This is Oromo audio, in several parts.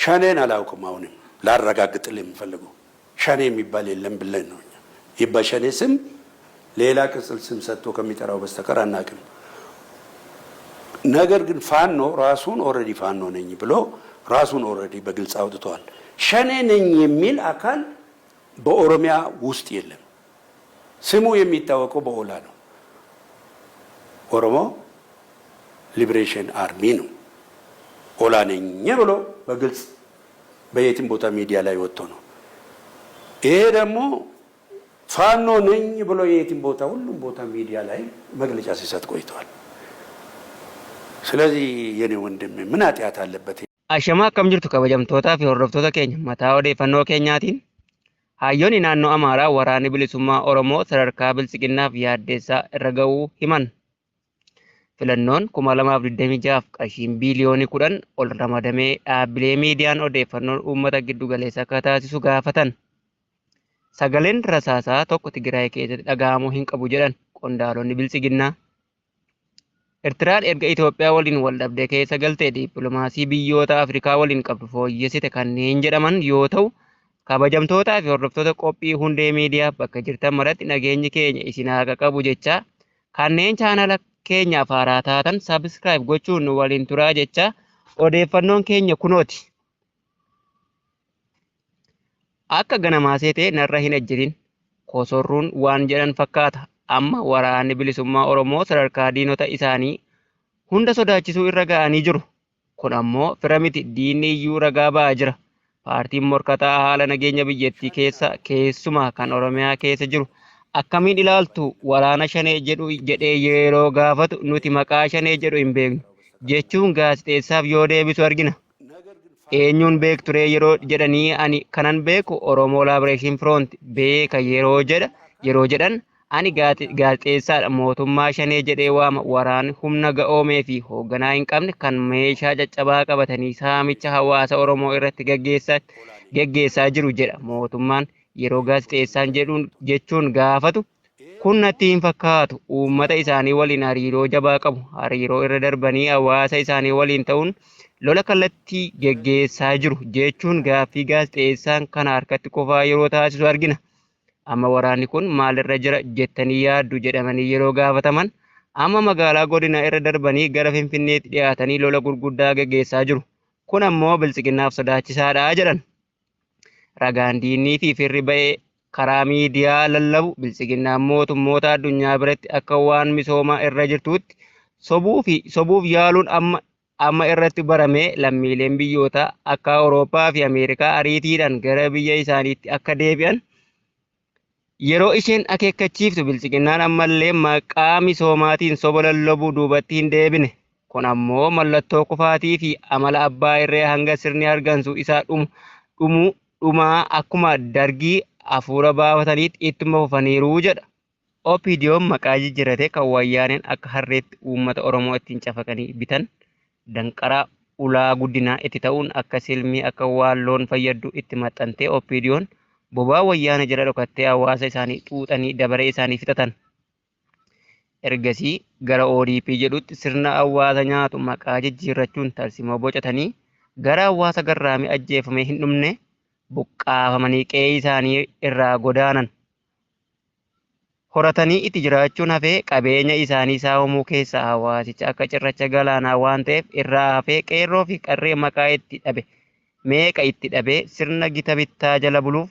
ሸኔን አላውቅም። አሁንም ላረጋግጥልህ የምፈልገው ሸኔ የሚባል የለም ብለን ነው። ይህ በሸኔ ስም ሌላ ቅጽል ስም ሰጥቶ ከሚጠራው በስተቀር አናውቅም። ነገር ግን ፋኖ ራሱን ኦልሬዲ ፋኖ ነኝ ብሎ ራሱን ኦልሬዲ በግልጽ አውጥቷል። ሸኔ ነኝ የሚል አካል በኦሮሚያ ውስጥ የለም። ስሙ የሚታወቀው በኦላ ነው። ኦሮሞ ሊብሬሽን አርሚ ነው። ኦላ ነኝ ብሎ በግልጽ በየትም ቦታ ሚዲያ ላይ ወጥቶ ነው። ይሄ ደግሞ ፋኖ ነኝ ብሎ የየትም ቦታ ሁሉም ቦታ ሚዲያ ላይ መግለጫ ሲሰጥ ቆይቷል። ስለዚህ የኔ ወንድም ምን ኃጢአት አለበት? አሸማ ከም ጅርቱ ከበጀምቶታ ፊ ሆርዶፍቶታ ኬኛ መታ ኦዴፈኖ ኬኛቲን hayyoonni naannoo Amaaraa waraanni bilisummaa Oromoo sadarkaa bilchiginnaaf yaaddeessaa irra ga'uu himan. Filannoon 2026 qarshiin biiliyoonii 10 ol ramadamee dhaabbilee miidiyaan odeeffannoon uummata giddu galeessa akka taasisu gaafatan. Sagaleen rasaasaa tokko Tigraay keessatti dhaga'amuu hin qabu jedhan qondaalonni bilchiginnaa. Eertiraan erga Itoophiyaa waliin wal dhabdee keessa galtee dippiloomaasii biyyoota Afrikaa waliin qabdu fooyyessite kanneen jedhaman yoo ta'u, kabajamtootaa fi hordoftoota qophii hundee miidiyaa bakka jirtan maratti nageenyi keenya isin haa qaqqabu jecha kanneen chaanala keenyaaf haaraa taatan sabiskiraayib gochuun nu waliin turaa jecha odeeffannoon keenya kunooti. Akka ganamaa seetee narra hin ejjirin kosorruun waan jedhan fakkaata. Amma waraanni bilisummaa Oromoo sadarkaa diinota isaanii hunda sodaachisuu irra ga'anii jiru. Kun ammoo fira miti, diinni iyyuu ragaa ba'aa jira. Paartiin morkataa haala nageenya biyyattii keessa keessumaa kan Oromiyaa keessa jiru akkamiin ilaaltu waraana shanee jedhu jedhee yeroo gaafatu nuti maqaa shanee jedhu hin beeknu jechuun gaazexeessaaf yoo deebisu argina. Eenyuun beekture yeroo jedhanii ani kanan beeku Oromoo Liberation Front beeka yeroo jedhan ani gaazexeessaadha. Mootummaa shanee jedhee waama. Waraanni humna ga'oomee fi hoogganaa hin qabne kan meeshaa caccabaa qabatanii saamicha hawaasa Oromoo irratti geggeessaa jiru jedha mootummaan yeroo gaazexeessaan jechuun gaafatu. Kun natti hin fakkaatu. Uummata isaanii waliin hariiroo jabaa qabu. Hariiroo irra darbanii hawaasa isaanii waliin ta'uun lola kallattii geggeessaa jiru jechuun gaaffii gaazexeessaan kana harkatti qofaa yeroo taasisu argina. Amma waraanni kun maalirra jira jettanii yaaddu jedhamanii yeroo gaafataman amma magaalaa godina irra darbanii gara Finfinneetti dhiyaatanii lola gurguddaa geggeessaa jiru. Kun ammoo bilchiginnaaf sodaachisaadha jedhan. Ragaan diinnii fi firri ba'ee karaa miidiyaa lallabu bilchiginnaan mootummoota addunyaa biratti akka waan misoomaa irra jirtuutti sobuuf yaaluun amma irratti baramee lammiileen biyyoota akka Awurooppaa fi Ameerikaa ariitiidhaan gara biyya isaaniitti akka deebi'an yeroo isheen akeekkachiiftu bilchiginnaan ammallee maqaa misoomaatiin soba lallabuu duubatti hin deebine. Kun ammoo mallattoo kufaatii fi amala abbaa irree hanga sirni argansu isaa dhumaa akkuma dargii hafuura baafataniitti ittuma fufaniiru jedha. OPDO'n maqaa jijjiirate kan wayyaaneen akka harreetti uummata Oromoo ittiin cafaqanii bitan danqaraa ulaa guddinaa itti ta'uun akka silmii akka waalloon fayyaddu itti maxxantee OPDO'n bobaa wayyaana jala dhokattee hawaasa isaanii xuuxanii dabaree isaanii fixatan. Ergasii gara ODP jedhutti sirna hawaasa nyaatu maqaa jijjiirrachuun tarsimoo bocatanii gara hawaasa garraamii ajjeefamee hin dhumne buqqaafamanii qe'ee isaanii irraa godaanan. Horatanii itti jiraachuun hafee qabeenya isaanii saamamuu keessaa hawaasicha akka cirracha galaanaa waan ta'eef irraa hafee qeerroo fi qarree meeqa itti dhabe sirna gita bittaa jala buluuf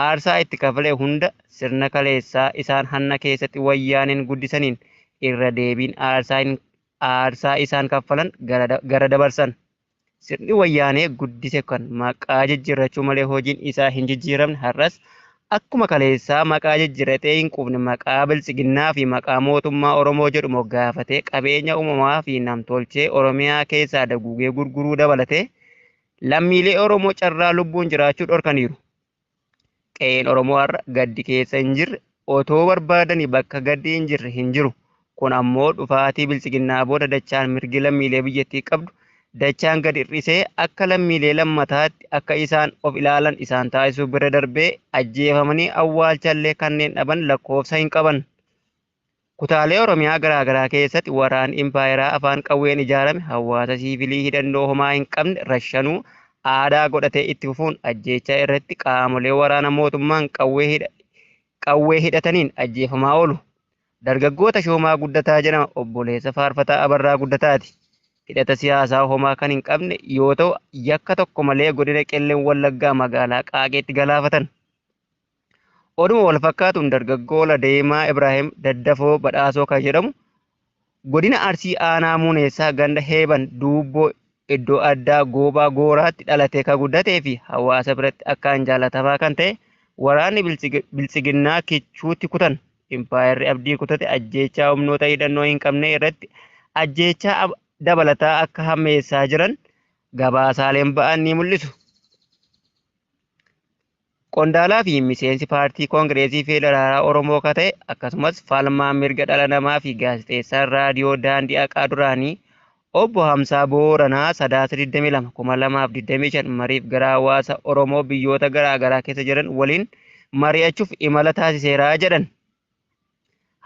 aarsaa itti kafalee hunda sirna kaleessaa isaan hanna keessatti wayyaaneen guddisaniin irra deebiin aarsaa isaan kaffalan gara dabarsan. Sirni wayyaanee guddise kan maqaa jijjiirrachuu malee hojiin isaa hin jijjiiramne har'as akkuma kaleessaa maqaa jijjiirratee hin quufne maqaa bilchiginnaa fi maqaa mootummaa Oromoo jedhu moggaafatee qabeenya uumamaa fi namtolchee Oromiyaa keessaa daguugee gurguruu dabalatee lammiilee Oromoo carraa lubbuun jiraachuu dhorkaniiru. Qe'een Oromoo har'a gaddi keessa hin jirre otoo barbaadanii bakka gaddi hin jirre hin jiru. Kun ammoo dhufaatii bilchiginnaa booda dachaan mirgi lammiilee biyyattii qabdu dachaan gad hir'isee akka lammiilee lammataatti akka isaan of ilaalan isaan taasisuu bira darbee ajjeefamanii awwaalchallee kanneen dhaban lakkoofsa hin qaban. Kutaalee Oromiyaa garaagaraa keessatti waraanni impaayeraa afaan qawween ijaarame hawaasa siivilii hidhannoo homaa hin qabne rashanuu aadaa godhatee itti fufuun ajjeechaa irratti qaamolee waraana mootummaan qawwee hidhataniin ajjeefamaa oolu. Dargaggoo Tashoomaa Guddataa jedhama. Obboleessa Faarfataa Abarraa Guddataati. Hidhata siyaasaa homaa kan hin qabne yoo ta'u, yakka tokko malee godina Qelleen Wallaggaa magaalaa Qaaqeetti galaafatan. Oduma wal fakkaatuun dargaggoo Ladeemaa Ibraahim Daddafoo Badhaasoo kan jedhamu godina Arsii Aanaa Muuneessaa ganda Heeban Duubboo iddoo addaa Goobaa Gooraatti dhalatee kan guddatee fi hawaasa biratti akkaan jaalatamaa kan ta'e waraanni biltsiginnaa kichuutti kutan impaayerri abdii kutate ajjeechaa humnoota hidhannoo hin qabne irratti ajjeechaa dabalataa akka hammeessaa jiran gabaasaaleen ba'an ni mul'isu. Qondaalaa fi miseensi paartii Koongireesii Federaalaa Oromoo kan ta'e akkasumas falmaa mirga dhala namaa fi gaazexeessaan raadiyoo daandii haqaa duraanii obbo Hamsaa Booranaa sadaasa 22 2025 mariif gara hawaasa Oromoo biyyoota garaa garaa keessa jiran waliin mari'achuuf imala taasiseera jedhan.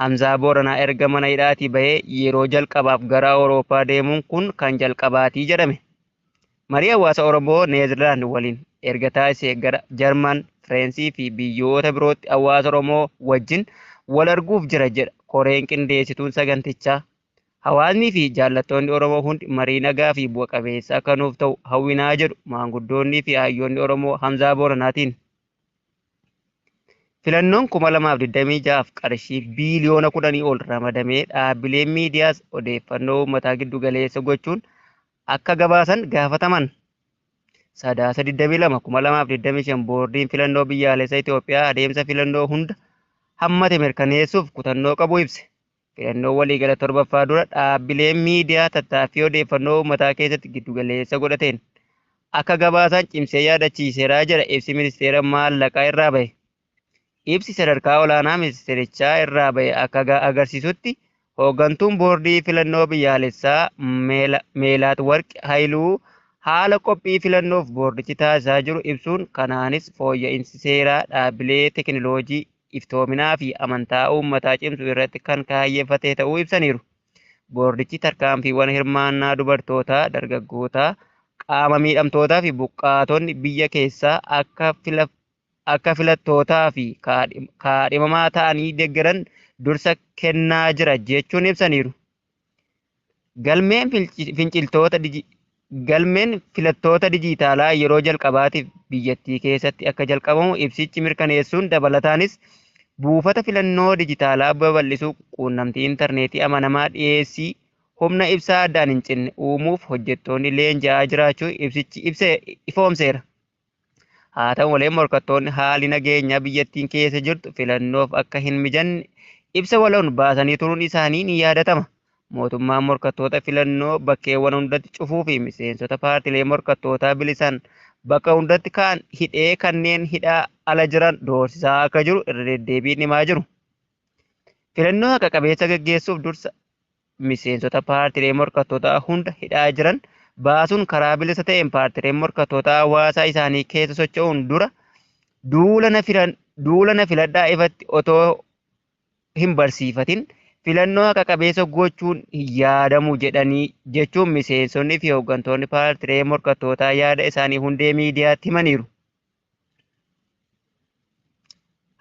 Hamsaa Booranaa erga mana hidhaatii bahee yeroo jalqabaaf gara Awurooppaa deemuun kun kan jalqabaatii jedhame. Marii hawaasa Oromoo Neezerlaand waliin erga taasisee gara Jarman, Firaansii fi biyyoota birootti hawaasa Oromoo wajjin wal arguuf jira jedha koreen qindeessituun sagantichaa. Hawaasni fi jaallattoonni Oromoo hundi marii nagaa fi bu'a qabeessa akka nuuf ta'u hawwinaa jedhu maanguddoonni fi hayyoonni Oromoo Hamsaa Booranaatiin. Filannoon 2026 qarshii biiliyoona 10 ol ramadamee dhaabbileen miidiyaas odeeffannoo uummataa giddu galeessa gochuun akka gabaasan gaafataman. Sadaasa 22 2025 boordiin filannoo biyyaalessaa Itoophiyaa adeemsa filannoo hunda hammate mirkaneessuuf kutannoo qabu ibse. Filannoo waliigala torbaffaa dura dhaabbileen miidiyaa tattaaffii odeeffannoo uummataa keessatti giddu galeessa godhateen akka gabaasan cimsee yaadachiiseera jedha ibsi ministeera maallaqaa irraa bahe. Ibsi sadarkaa olaanaa ministeerichaa irraa bahe akka agarsiisutti hooggantuun boordii filannoo biyyaalessaa Meelaat Warqi Haayiluu haala qophii filannoof boordichi taasisaa jiru ibsuun kanaanis fooyya'insi seeraa dhaabbilee teekinooloojii iftoominaa fi amantaa uummataa cimsuu irratti kan kaayyeeffate ta'uu ibsaniiru. Boordichi tarkaanfiiwwan hirmaannaa dubartootaa, dargaggootaa, qaama miidhamtootaa fi buqqaatonni biyya keessaa akka filattootaa fi kaadhimamaa ta'anii deeggaran dursa kennaa jira jechuun ibsaniiru. Galmeen filattoota dijitaalaa yeroo jalqabaatiif biyyattii keessatti akka jalqabamu ibsichi mirkaneessuun dabalataanis buufata filannoo dijitaalaa babal'isuu, quunnamtii intarneetii amanamaa dhiyeessii humna ibsaa addaan hin cinne uumuuf hojjettoonni leenji'aa jiraachuu ibsichi ifoomseera. Haa ta'u malee morkattoonni haalli nageenyaa biyyattiin keessa jirtu filannoof akka hin mijanne ibsa waloon baasanii turuun isaanii ni yaadatama. Mootummaan morkattoota filannoo bakkeewwan hundatti cufuu fi miseensota paartilee morkattootaa bilisaan bakka hundatti kaan hidhee kanneen hidhaa ala jiran doorsisaa akka jiru irra deddeebiin himaa jiru. Filannoo haqa qabeessa gaggeessuuf dursa miseensota paartilee morkattootaa hunda hidhaa jiran baasuun karaa bilisa ta'een paartileen morkattootaa hawaasaa isaanii keessa socho'uun dura duula filadhaa ifatti otoo hin barsiifatin filannoo haqa qabeessa gochuun yaadamu jedhanii jechuun miseensonni fi hooggantoonni paartilee morkattootaa yaada isaanii hundee miidiyaatti himaniiru.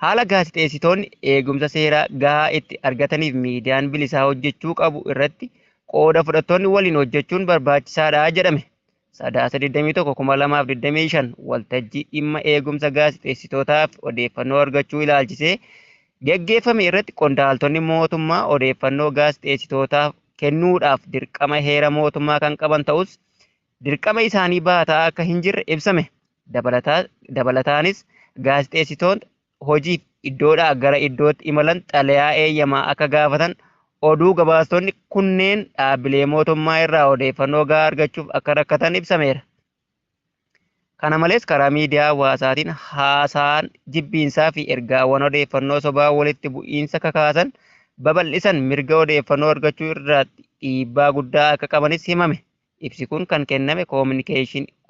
Haala gaazexeessitoonni eegumsa seeraa gahaa itti argataniif miidiyaan bilisaa hojjechuu qabu irratti qooda fudhattoonni waliin hojjechuun barbaachisaadha jedhame. Sadaasa 21 2025 waltajjii dhimma eegumsa gaazexeessitootaaf odeeffannoo argachuu ilaalchisee geggeeffame irratti qondaaltonni mootummaa odeeffannoo gaazexeessitootaaf kennuudhaaf dirqama heera mootummaa kan qaban ta'us dirqama isaanii baataa akka hin jirre ibsame. Dabalataanis gaazexeessitoonni hojiif iddoodhaa gara iddootti imalan xalayaa eeyyamaa akka gaafatan oduu gabaastonni kunneen dhaabbilee mootummaa irraa odeeffannoo gahaa argachuuf akka rakkatan ibsameera. Kana malees karaa miidiyaa hawaasaatiin haasaan jibbiinsaa fi ergaawwan odeeffannoo sobaa walitti bu'iinsa kakaasan babal'isan mirga odeeffannoo argachuu irratti dhiibbaa guddaa akka qabanis himame. Ibsi kun kan kenname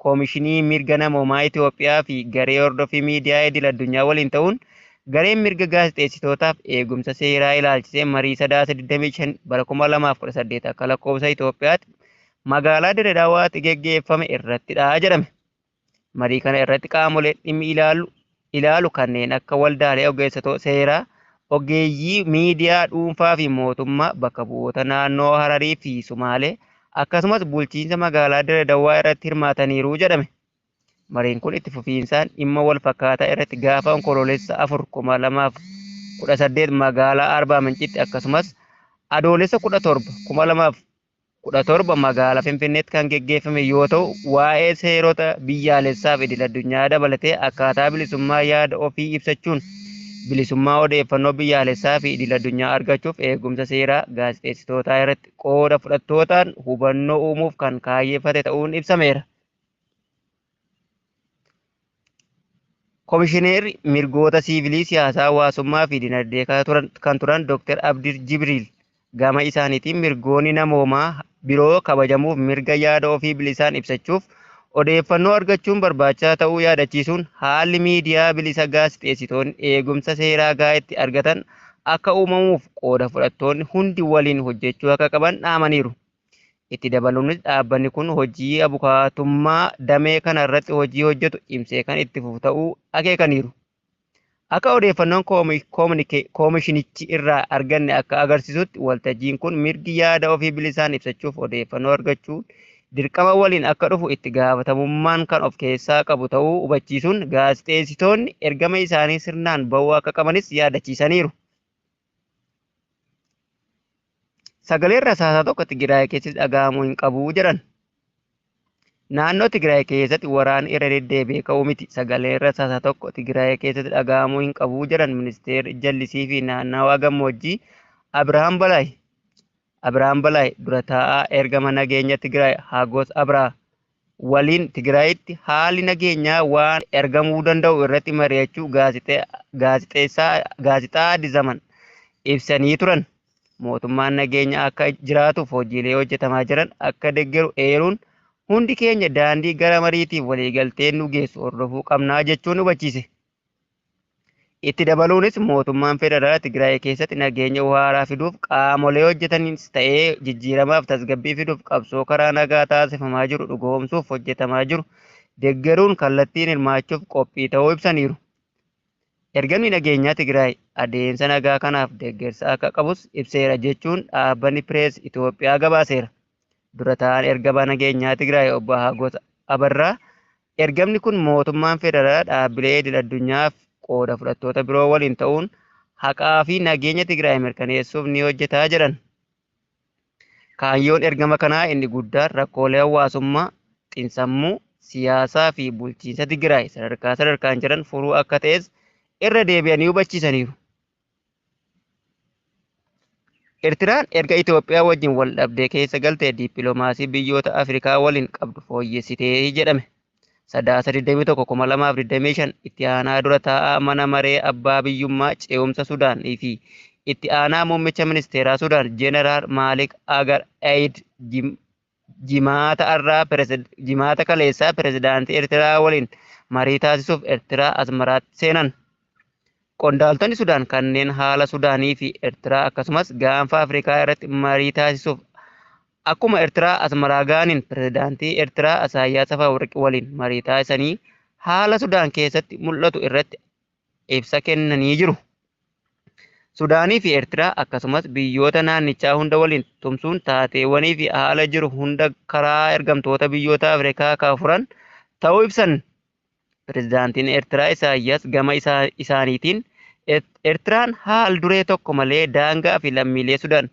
Koomishinii Mirga Namoomaa Itoophiyaa fi garee hordofii miidiyaa idil addunyaa waliin ta'uun gareen mirga gaazexeessitootaaf eegumsa seeraa ilaalchisee marii sadaasa 25 bara 2018 akka lakkoofsa Itoophiyaatti magaalaa Dirre Dawaatti geggeeffame irrattidha jedhame. Marii kana irratti qaamoleen dhimmi ilaalu kanneen akka waldaalee ogeessotoo seeraa, ogeeyyii miidiyaa dhuunfaa fi mootummaa, bakka bu'oota naannoo Hararii fi Sumaalee akkasumas bulchiinsa magaalaa Dirree Dawaa irratti hirmaataniiru jedhame. Mariin kun itti fufiinsaan dhimma wal fakkaataa irratti gaafa onkoloolessa 4/2018 magaalaa Arbaa Mincitti akkasumas adoolessa 17/2017 magaalaa Finfinneetti kan geggeeffame yoo ta'u, waa'ee seerota biyyaalessaa fi idil-addunyaa dabalatee akkaataa bilisummaa yaada ofii ibsachuun bilisummaa odeeffannoo biyyaalessaa fi idil-addunyaa argachuuf eegumsa seeraa gaazexeessitootaa irratti qooda fudhattootaan hubannoo uumuuf kan kaayyeeffate ta'uun ibsameera. Komishineerri mirgoota siivilii siyaasaa hawaasummaa fi dinagdee kan turan Dr. Abdir Jibriil gama isaaniitiin mirgoonni namoomaa biroo kabajamuuf mirga yaada ofii bilisaan ibsachuuf odeeffannoo argachuun barbaachisaa ta'uu yaadachiisuun haalli miidiyaa bilisa gaazexeessitoonni eegumsa seeraa gahaa itti argatan akka uumamuuf qooda fudhattoonni hundi waliin hojjechuu akka qaban dhaamaniiru. Itti dabaluunis dhaabbanni kun hojii abukaatummaa damee kana irratti hojii hojjetu cimsee kan itti fufu ta'uu akeekaniiru. Akka odeeffannoon koomishinichi irraa arganne akka agarsiisutti waltajjiin kun mirgi yaada ofii bilisaan ibsachuuf odeeffannoo argachuun dirqama waliin akka dhufu itti gaafatamummaan kan of keessaa qabu ta'uu hubachiisuun gaazexeessitoonni ergama isaanii sirnaan bahuu akka qabanis yaadachiisaniiru. Sagaleen rasaasaa tokko Tigraay keessatti dhaga'amuu hin qabu jedhan. Naannoo Tigraay keessatti waraanni irra deddeebi'ee ka'uu miti. Sagaleen rasaasaa tokko Tigraay keessatti dhaga'amuu hin qabu jedhan ministeerri jallisii fi naannawaa gammoojjii Abiraam Balaay. Abiraam Balaay dura taa'aa ergama nageenya Tigraay Hagos Abraa waliin Tigraayitti haalli nageenyaa waan ergamuu danda'u irratti mari'achuu gaazexaa Addis Zaman ibsanii turan. Mootummaan nageenya akka jiraatuuf hojiilee hojjetamaa jiran akka deeggaru eeruun hundi keenya daandii gara mariitiif waliigalteen nu geessu hordofuu qabnaa jechuun hubachiise. Itti dabaluunis mootummaan federaalaa Tigraay keessatti nageenya waaraa fiduuf qaamolee hojjetanis ta'ee jijjiiramaaf tasgabbii fiduuf qabsoo karaa nagaa taasifamaa jiru dhugoomsuuf hojjetamaa jiru deeggaruun kallattiin hirmaachuuf qophii ta'uu ibsaniiru. Ergamni nageenyaa Tigraay adeemsa nagaa kanaaf deeggarsa akka qabus ibseera jechuun dhaabbanni Pirees Itoophiyaa gabaaseera. Dura ta'an ergama nageenyaa Tigraay obbo Hagos Abarraa ergamni kun mootummaan federaalaa dhaabbilee idil-addunyaaf qooda fudhattoota biroo waliin ta'uun haqaa fi nageenya Tigraay mirkaneessuuf ni hojjetaa jedhan. Kaayyoon ergama kanaa inni guddaan rakkoolee hawaasummaa, xiinsammuu, siyaasaa fi bulchiinsa Tigraay sadarkaan jiran furuu akka ta'es irra deebi'anii hubachiisaniiru. Eertiraan erga Itoophiyaa wajjin wal dhabdee keessa galtee dippiloomaasii biyyoota Afrikaa waliin qabdu fooyyessitee jedhame. Sadaasa 21/2025 itti aanaa dura taa'aa mana maree abbaa biyyummaa ce'umsa Sudaanii fi itti aanaa muummicha ministeeraa Sudaan Jeneraal Maalik Agar Eid jimaata kaleessaa pirezidaantii Eertiraa waliin marii taasisuuf Eertiraa Asmaraatti seenan. Qondaaltonni Sudaan kanneen haala Sudaanii fi Eertiraa akkasumas gaanfa Afrikaa irratti marii taasisuuf akkuma Eertiraa Asmaraa gaaniin pirezidaantii Eertiraa Isaayyaas Afewerqi waliin marii taasisanii haala Sudaan keessatti mul'atu irratti ibsa kennanii jiru. Sudaanii fi Eertiraa akkasumas biyyoota naannichaa hunda waliin tumsuun taateewwanii fi haala jiru hunda karaa ergamtoota biyyoota Afrikaa kan furan ta'uu ibsan. Pirezidaantiin Eertiraa Isaayyaas gama isaaniitiin Eertiraan haal duree tokko malee daangaa fi lammiilee Sudaan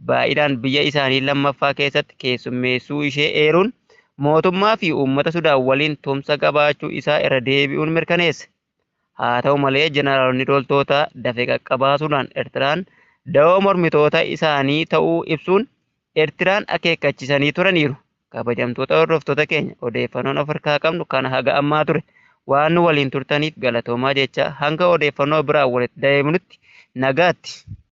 baay'inaan biyya isaanii lammaffaa keessatti keessummeessuu ishee eeruun mootummaa fi uummata Sudaan waliin tumsa qabaachuu isaa irra deebi'uun mirkaneesse. Haa ta'u malee jeneraalonni loltoota dafee qaqqabaa Sudaan Eertiraan da'oo mormitoota isaanii ta'uu ibsuun Eertiraan akeekkachiisanii turaniiru. Kabajamtoota hordoftoota keenya odeeffannoon of harkaa qabnu kana haga ammaa ture. Waan nu waliin turtaniif galatoomaa jecha hanga odeeffannoo biraa walitti deebinutti nagaatti.